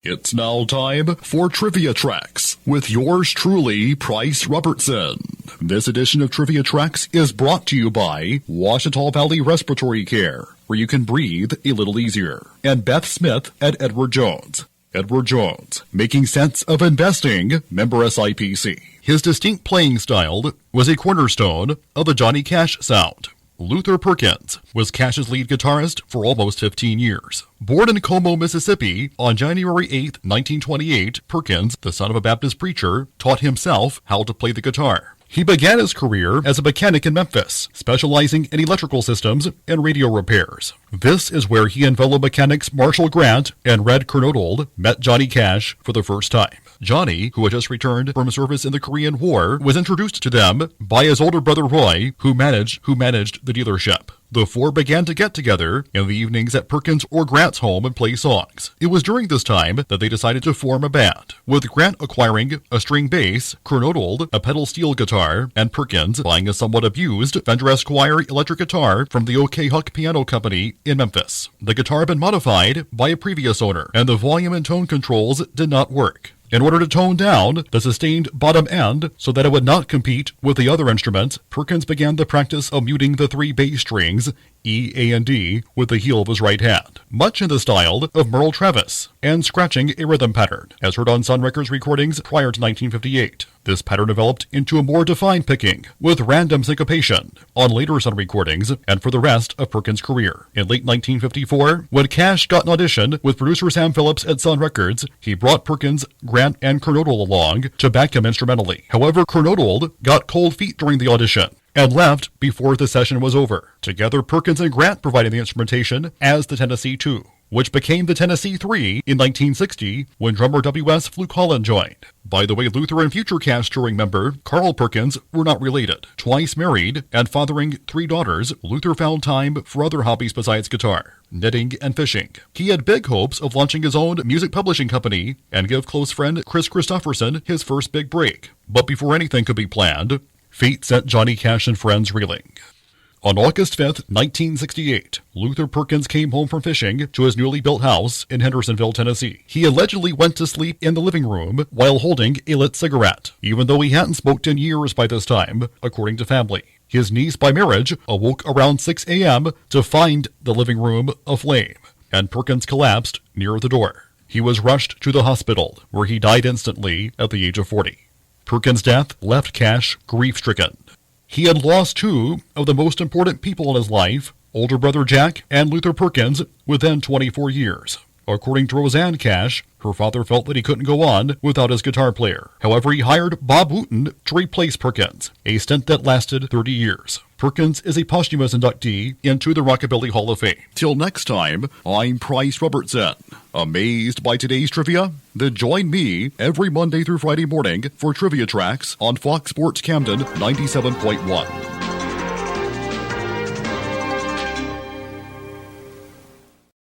It's now time for Trivia Tracks with yours truly, Pryce Robertson. This edition of Trivia Tracks is brought to you by Ouachita Valley Respiratory Care, where you can breathe a little easier, and Beth Smith at Edward Jones. Edward Jones, making sense of investing, member SIPC. His distinct playing style was a cornerstone of the Johnny Cash sound. Luther Perkins was Cash's lead guitarist for almost 15 years. Born in Como, Mississippi on January 8, 1928, Perkins, the son of a Baptist preacher, taught himself how to play the guitar. He began his career as a mechanic in Memphis, specializing in electrical systems and radio repairs. This is where he and fellow mechanics Marshall Grant and Red Kernodle met Johnny Cash for the first time. Johnny, who had just returned from service in the Korean War, was introduced to them by his older brother Roy, who managed the dealership. The four began to get together in the evenings at Perkins or Grant's home and play songs. It was during this time that they decided to form a band, with Grant acquiring a string bass, Kernodle a pedal steel guitar, and Perkins buying a somewhat abused Fender Esquire electric guitar from the OK Huck Piano Company in Memphis. The guitar had been modified by a previous owner, and the volume and tone controls did not work. In order to tone down the sustained bottom end so that it would not compete with the other instruments, Perkins began the practice of muting the three bass strings, E, A, and D, with the heel of his right hand, much in the style of Merle Travis, and scratching a rhythm pattern, as heard on Sun Records recordings prior to 1958. This pattern developed into a more defined picking, with random syncopation, on later Sun recordings and for the rest of Perkins' career. In late 1954, when Cash got an audition with producer Sam Phillips at Sun Records, he brought Perkins, Grant, and Kernodle along to back him instrumentally. However, Kernodle got cold feet during the audition and left before the session was over. Together, Perkins and Grant provided the instrumentation as the Tennessee 2, which became the Tennessee 3 in 1960 when drummer W.S. Fluke Holland joined. By the way, Luther and future Cash touring member Carl Perkins were not related. Twice married and fathering 3 daughters, Luther found time for other hobbies besides guitar, knitting and fishing. He had big hopes of launching his own music publishing company and give close friend Chris Christopherson his first big break. But before anything could be planned, fate sent Johnny Cash and friends reeling. On August 5, 1968, Luther Perkins came home from fishing to his newly built house in Hendersonville, Tennessee. He allegedly went to sleep in the living room while holding a lit cigarette, even though he hadn't smoked in years by this time, according to family. His niece by marriage awoke around 6 a.m. to find the living room aflame, and Perkins collapsed near the door. He was rushed to the hospital, where he died instantly at the age of 40. Perkins' death left Cash grief-stricken. He had lost 2 of the most important people in his life, older brother Jack and Luther Perkins, within 24 years. According to Roseanne Cash, her father felt that he couldn't go on without his guitar player. However, he hired Bob Wooten to replace Perkins, a stint that lasted 30 years. Perkins is a posthumous inductee into the Rockabilly Hall of Fame. Till next time, I'm Pryce Robertson. Amazed by today's trivia? Then join me every Monday through Friday morning for Trivia Tracks on Fox Sports Camden 97.1.